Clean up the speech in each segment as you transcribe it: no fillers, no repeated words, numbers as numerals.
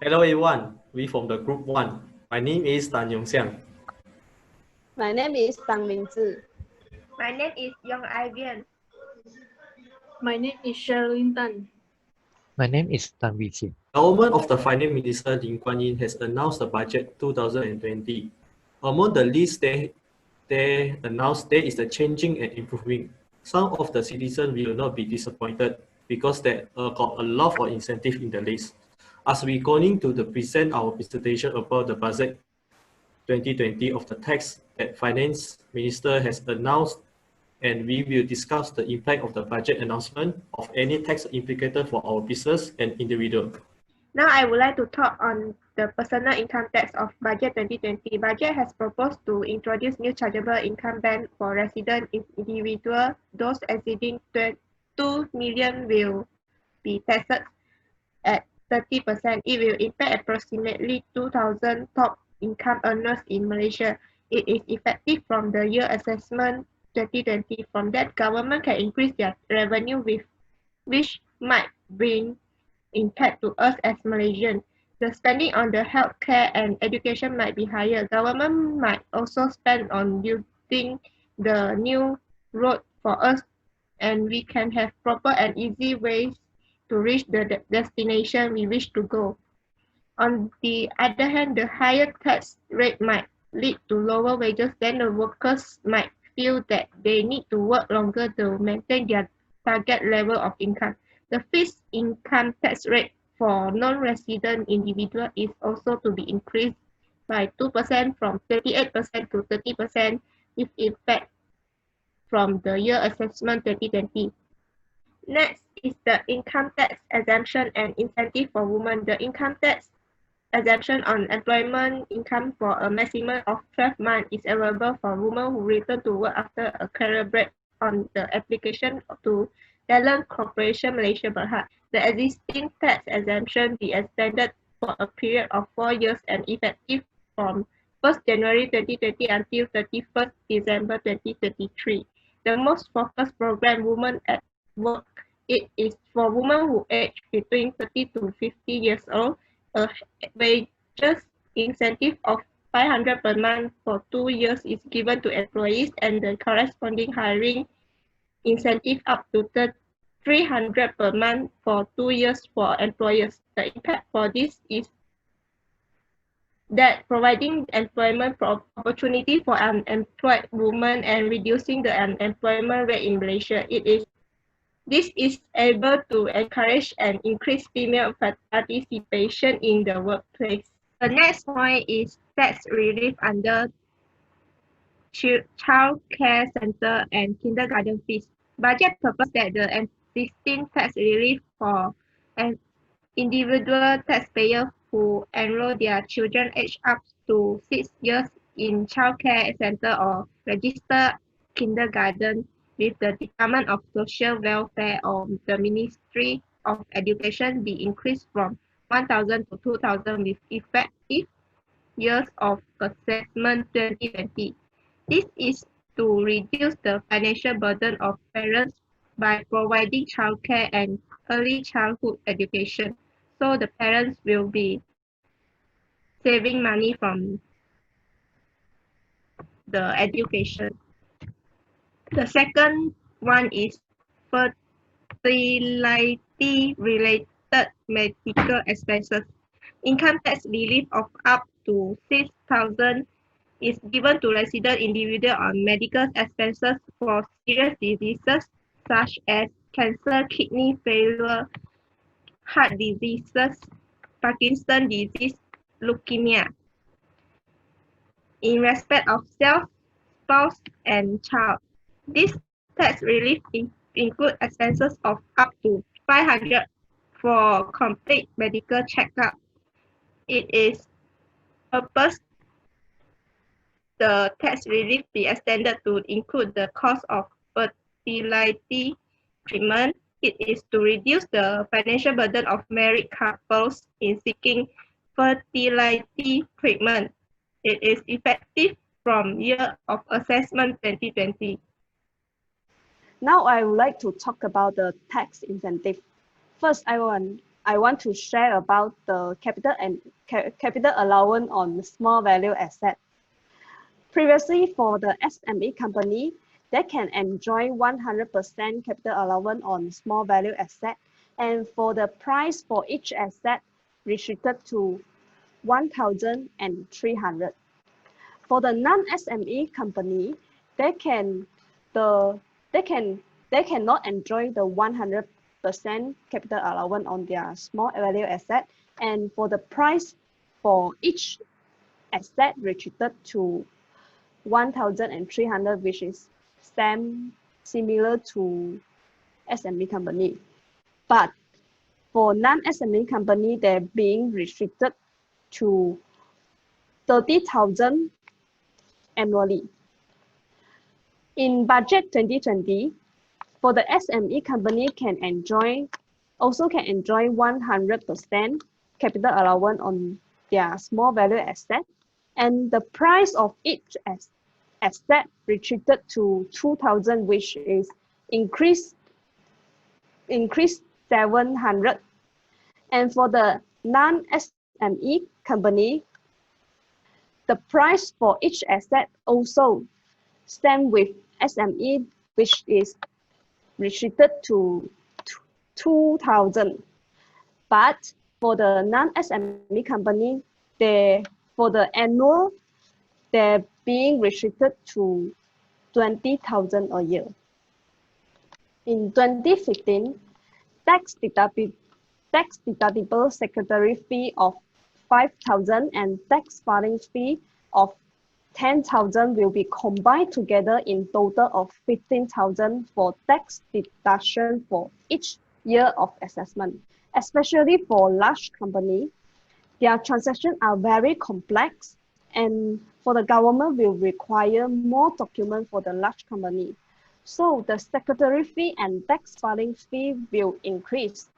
Hello everyone, we from the group 1. My name is Tan Yongxiang. My name is Tang Mingzi. My name is Yong Ivian. My name is Sherilyn Tan. My name is Tan Wijie. Government of the Finance Minister Lin Kuan Yin has announced the budget 2020. Among the list they announced there is the changing and improving. Some of the citizens will not be disappointed because there got a lot of incentive in the list. As we going to present our presentation about the budget 2020 of the tax that Finance Minister has announced, and we will discuss the impact of the budget announcement of any tax implicated for our business and individual. Now I would like to talk on the personal income tax of budget 2020. Budget has proposed to introduce new chargeable income band for resident individual. Those exceeding 2 million will be taxed at 30%. It will impact approximately 2,000 top income earners in Malaysia. It is effective from the year assessment 2020. From that, government can increase their revenue which might bring impact to us as Malaysians. The spending on the healthcare and education might be higher. Government might also spend on building the new road for us, and we can have proper and easy ways to reach the destination we wish to go. On the other hand, the higher tax rate might lead to lower wages. Then the workers might feel that they need to work longer to maintain their target level of income. The fixed income tax rate for non-resident individuals is also to be increased by 2% from 28% to 30% with effect from the year assessment 2020. Next is the income tax exemption and incentive for women. The income tax exemption on employment income for a maximum of 12 months is available for women who return to work after a career break on the application to Talent Corporation Malaysia Berhad. The existing tax exemption be extended for a period of 4 years and effective from 1st January 2020 until 31st December 2023. The most focused program, Women at Work, it is for women who age between 30 to 50 years old. A wages incentive of 500 per month for 2 years is given to employees, and the corresponding hiring incentive up to 300 per month for 2 years for employers. The impact for this is that providing employment opportunity for unemployed women and reducing the unemployment rate in Malaysia. This is able to encourage and increase female participation in the workplace. The next point is tax relief under child care center and kindergarten fees. Budget purpose that the existing tax relief for an individual taxpayer who enroll their children aged up to 6 years in child care center or register kindergarten with the Department of Social Welfare or the Ministry of Education be increased from 1,000 to 2,000 with effective years of assessment 2020. This is to reduce the financial burden of parents by providing childcare and early childhood education. So the parents will be saving money from the education. The second one is fertility-related medical expenses. Income tax relief of up to 6,000 is given to resident individuals on medical expenses for serious diseases such as cancer, kidney failure, heart diseases, Parkinson's disease, leukemia. In respect of self, spouse, and child, this tax relief includes expenses of up to 500 for complete medical checkup. It is purpose the tax relief be extended to include the cost of fertility treatment. It is to reduce the financial burden of married couples in seeking fertility treatment. It is effective from year of assessment 2020. Now I would like to talk about the tax incentive. First, I want I want to share about the capital allowance on small value asset. Previously, for the SME company, they can enjoy 100% capital allowance on small value asset, and for the price for each asset restricted to 1,300. For the non-SME company, they can they cannot enjoy the 100% capital allowance on their small value asset, and for the price for each asset restricted to 1,300, which is similar to SME company. But for non-SME company, they're being restricted to 30,000 annually. In budget 2020, for the SME company also can enjoy 100% capital allowance on their small value asset, and the price of each asset restricted to 2,000, which is increased 700. And for the non-SME company, the price for each asset also same with SME, which is restricted to 2,000. But for the non-SME company, for the annual, they're being restricted to 20,000 a year. In 2015, tax deductible secretary fee of 5,000 and tax filing fee of 10,000 will be combined together in total of 15,000 for tax deduction for each year of assessment. Especially for large company, their transactions are very complex, and for the government will require more documents for the large company. So the secretary fee and tax filing fee will increase.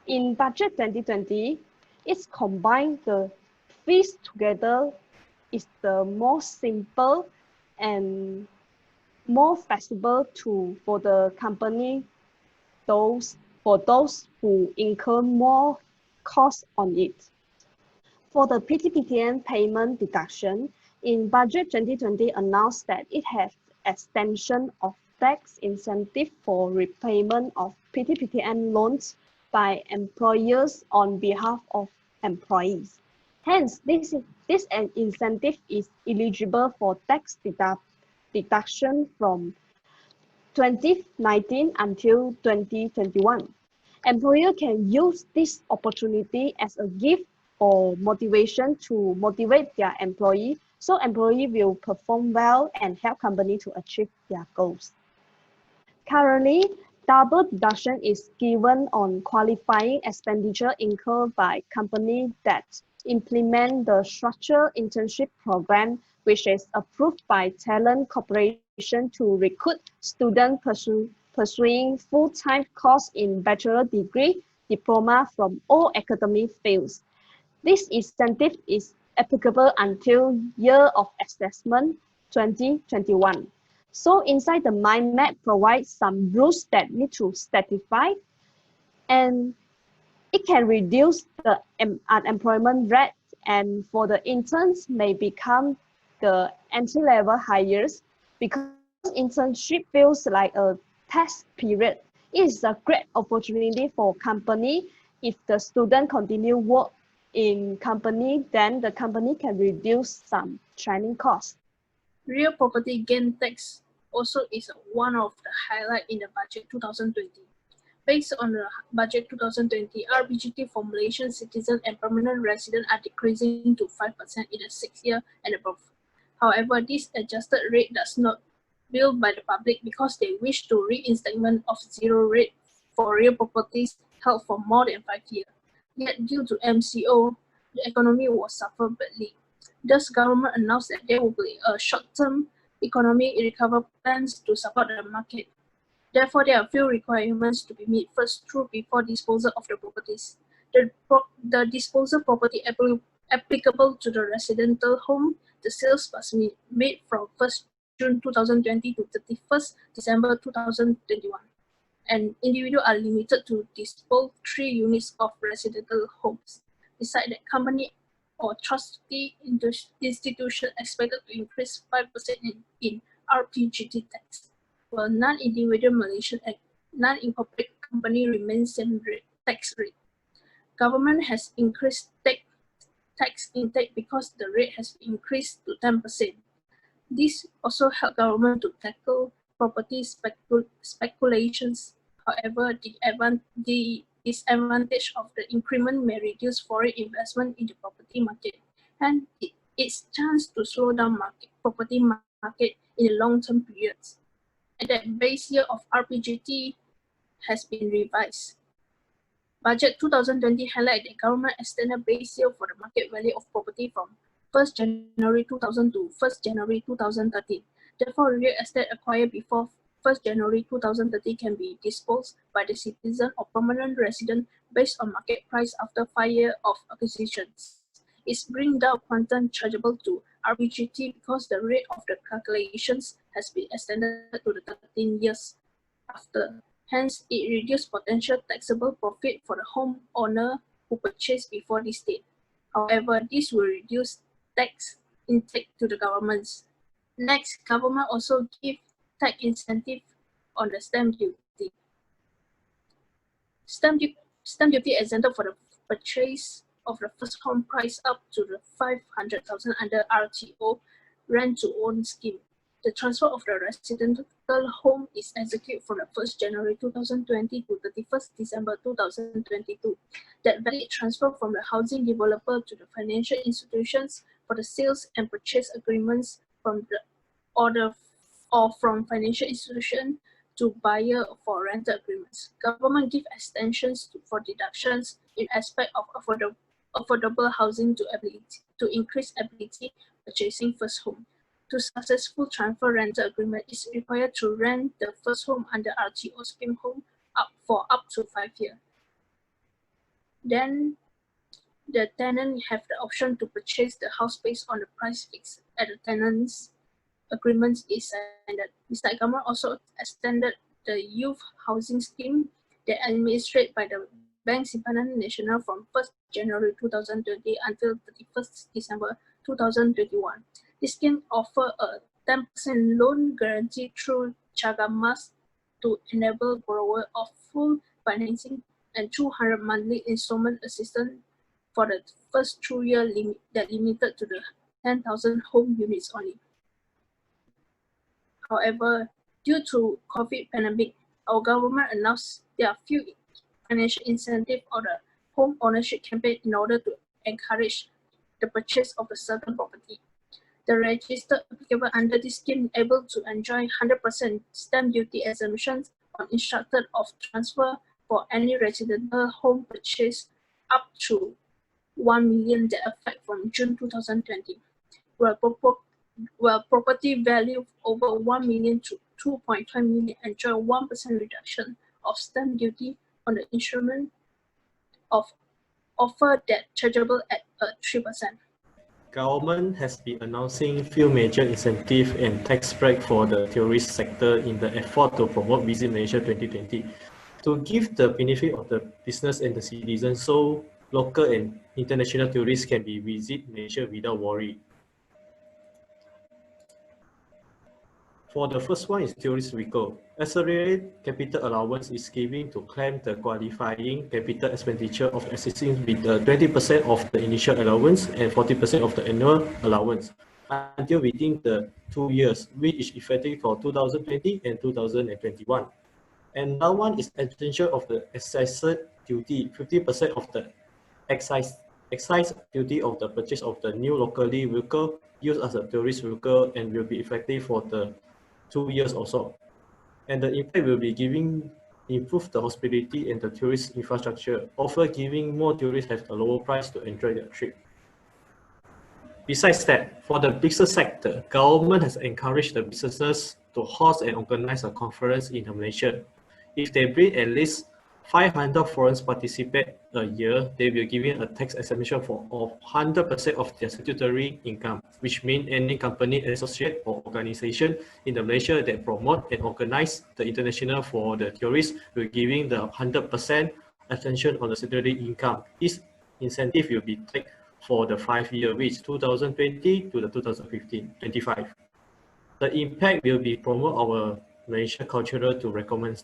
In budget 2020, it's combined the fees together is the most simple and more flexible for the company, for those who incur more cost on it. For the PTPTN payment deduction, in budget 2020 announced that it has extension of tax incentive for repayment of PTPTN loans by employers on behalf of employees. Hence, this incentive is eligible for tax deduction from 2019 until 2021. Employer can use this opportunity as a gift or motivation to motivate their employee, so employee will perform well and help company to achieve their goals. Currently, double deduction is given on qualifying expenditure incurred by companies that implement the structured internship program, which is approved by Talent Corporation to recruit students pursuing full-time course in bachelor degree, diploma from all academic fields. This incentive is applicable until year of assessment 2021. So inside the mind map provides some rules that need to satisfy, and it can reduce the unemployment rate, and for the interns may become the entry-level hires because internship feels like a test period. It is a great opportunity for company. If the student continue work in company, then the company can reduce some training costs. Real property gain tax also is one of the highlights in the budget 2020. Based on the budget 2020, RBGT for Malaysian citizens and permanent residents are decreasing to 5% in the 6th year and above. However, this adjusted rate does not billed by the public because they wish to reinstatement of zero rate for real properties held for more than 5 years. Yet due to MCO, the economy will suffer badly. Thus, government announced that there will be a short-term economic recovery plans to support the market. Therefore, there are few requirements to be met first through before disposal of the properties. The disposal property applicable to the residential home, the sales must be made from 1st June 2020 to 31st December 2021. and individuals are limited to dispose 3 units of residential homes. Besides that, company or trustee institution expected to increase 5% in RPGT tax, while non-individual Malaysian and non-incorporated company remains same tax rate. Government has increased tax intake because the rate has increased to 10%. This also helped government to tackle property speculations. However, the disadvantage of the increment may reduce foreign investment in the property market, and its chance to slow down property market in the long-term periods. And that base year of RPGT has been revised. Budget 2020 highlight that government extended base year for the market value of property from 1st January 2000 to 1st January 2013. Therefore, real estate acquired before 1st January 2030 can be disposed by the citizen or permanent resident based on market price after 5 years of acquisitions. It brings down quantum chargeable to RPGT because the rate of the calculations has been extended to the 13 years after. Hence, it reduces potential taxable profit for the homeowner who purchased before this date. However, this will reduce tax intake to the governments. Next, government also give tax incentive on the stamp duty. Stamp duty exempted for the purchase of the first home price up to the 500,000 under RTO rent to own scheme. The transfer of the residential home is executed from the 1st January 2020 to 31st December 2022. That valid transfer from the housing developer to the financial institutions for the sales and purchase agreements from the order or from financial institution to buyer for rental agreements. Government give extensions for deductions in aspect of affordable housing to increase ability purchasing first home. To successful transfer rental agreement is required to rent the first home under RTO scheme home for up to 5 years. Then the tenant have the option to purchase the house based on the price fixed at the tenant's agreement is signed. Besides, government also extended the youth housing scheme that administered by the Bank Simpanan Nasional from 1st January 2020 until 31st December 2021. This scheme offers a 10% loan guarantee through Cagamas to enable borrower of full financing and 200 monthly installment assistance for the first 2 years that limited to the 10,000 home units only. However, due to COVID pandemic, our government announced there are few financial incentives or the home ownership campaign in order to encourage the purchase of a certain property. The registered applicable under this scheme able to enjoy 100% stamp duty exemption on instructed of transfer for any residential home purchase up to 1 million that effect from June 2020. While property value over 1 million to 2.5 million enjoy 1% reduction of stamp duty on the instrument of offer that chargeable at 3%. Government has been announcing few major incentive and tax break for the tourist sector in the effort to promote Visit Malaysia 2020 to give the benefit of the business and the citizens so local and international tourists can be visit Malaysia without worry. For the first one is tourist vehicle. Accelerated capital allowance is given to claim the qualifying capital expenditure of existing with 20% of the initial allowance and 40% of the annual allowance until within the 2 years, which is effective for 2020 and 2021. And now one is extension of the excise duty, 50% of the excise duty of the purchase of the new locally vehicle used as a tourist vehicle and will be effective for the 2 years also. And the impact will be improve the hospitality and the tourist infrastructure, offer giving more tourists have a lower price to enjoy their trip. Besides that, for the business sector, government has encouraged the businesses to host and organize a conference in Malaysia. If they bring at least 500 foreigners participate, a year, they will give a tax exemption for 100% of their statutory income, which means any company, associate, or organization in the Malaysia that promote and organize the international for the tourists will giving the 100% exemption on the statutory income. This incentive will be taken for the 5 year, which 2020 to the 2025. The impact will be promote our Malaysia cultural to recommend.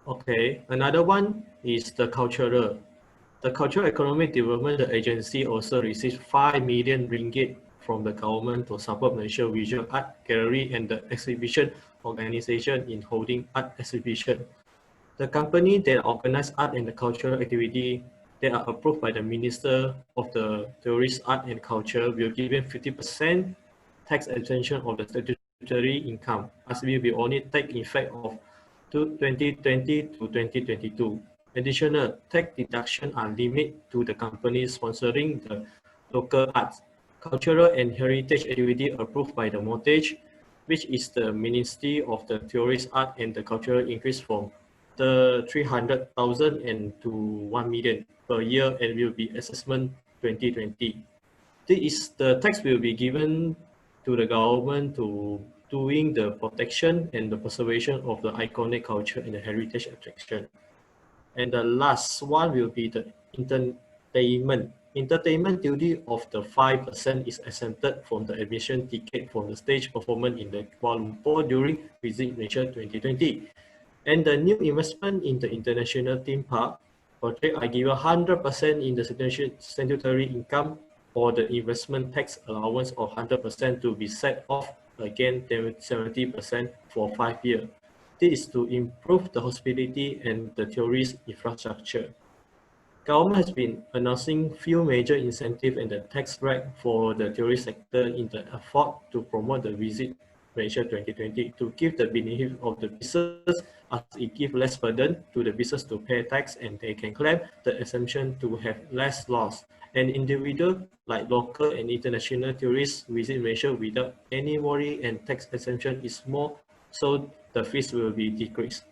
Okay, another one is the cultural. The Cultural Economic Development Agency also received 5 million ringgit from the government to support Malaysia Visual Art Gallery and the exhibition organization in holding art exhibition. The company that organize art and the cultural activity that are approved by the Minister of the Tourist Art and Culture will give them 50% tax exemption of the statutory income, as will be only take effect of 2020 to 2022. Additional tax deduction are limited to the companies sponsoring the local arts, cultural and heritage activity approved by the MOTAGE, which is the Ministry of the Tourist Art and the Cultural increase from the 300,000 and to 1 million per year and will be assessment 2020. This is the tax will be given to the government to doing the protection and the preservation of the iconic culture and the heritage attraction. And the last one will be the entertainment. Entertainment duty of the 5% is exempted from the admission ticket for the stage performance in the Kuala Lumpur during Visit Malaysia 2020. And the new investment in the international theme park project, I give 100% in the statutory income or the investment tax allowance of 100% to be set off again 70% for 5 years. This is to improve the hospitality and the tourist infrastructure. Government has been announcing few major incentives and the tax rate for the tourist sector in the effort to promote the Visit Malaysia 2020 to give the benefit of the business as it gives less burden to the business to pay tax and they can claim the exemption to have less loss. And individual like local and international tourists visit Malaysia without any worry and tax exemption is more, so the fees will be decreased.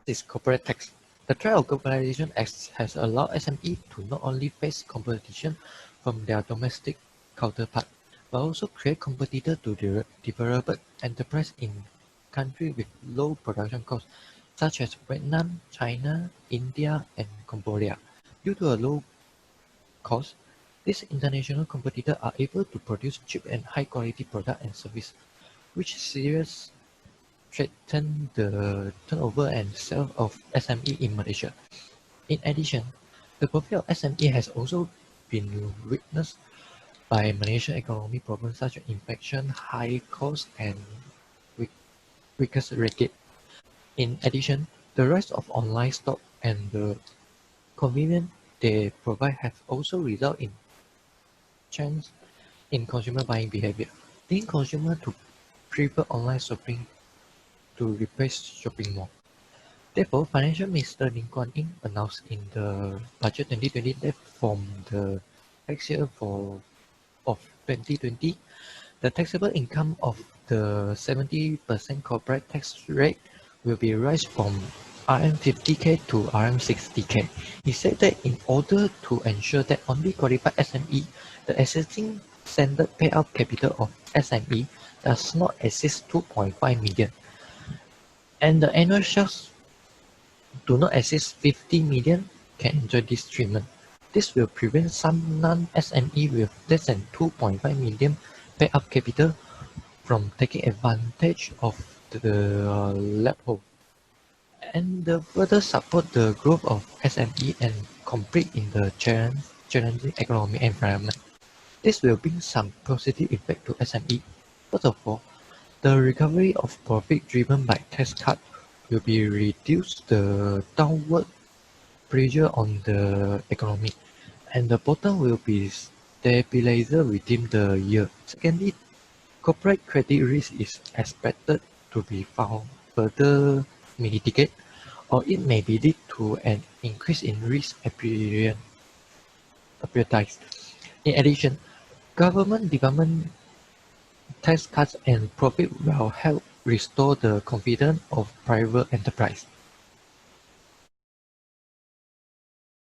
This corporate tax. The threat of globalization has allowed SME to not only face competition from their domestic counterpart, but also create competitors to developed enterprise in countries with low production costs, such as Vietnam, China, India, and Cambodia. Due to a low cost, these international competitors are able to produce cheap and high-quality products and services, which seriously threaten the turnover and sales of SME in Malaysia. In addition, the profit of SME has also been witnessed by Malaysian economic problems such as inflation, high costs, and weaker ringgit. In addition, the rise of online stock and the convenience they provide have also resulted in change in consumer buying behavior, leading consumers to prefer online shopping to replace shopping mall. Therefore, Financial Minister Lim Guan Eng announced in the Budget 2020 that from the tax year of 2020, the taxable income of the 70% corporate tax rate will be raised from RM50K to RM60K. He said that in order to ensure that only qualified SME, the existing standard payout capital of SME does not exceed 2.5 million, and the annual sales do not exceed 50 million can enjoy this treatment. This will prevent some non-SME with less than 2.5 million payout capital from taking advantage of the loophole, and further support the growth of SME and compete in the challenging economic environment. This will bring some positive effect to SME. First of all, the recovery of profit driven by tax cut will be reduce the downward pressure on the economy, and the bottom will be stabilized within the year. Secondly, corporate credit risk is expected to be found further mitigated, or it may be lead to an increase in risk appetite. In addition, government development tax cuts and profit will help restore the confidence of private enterprise.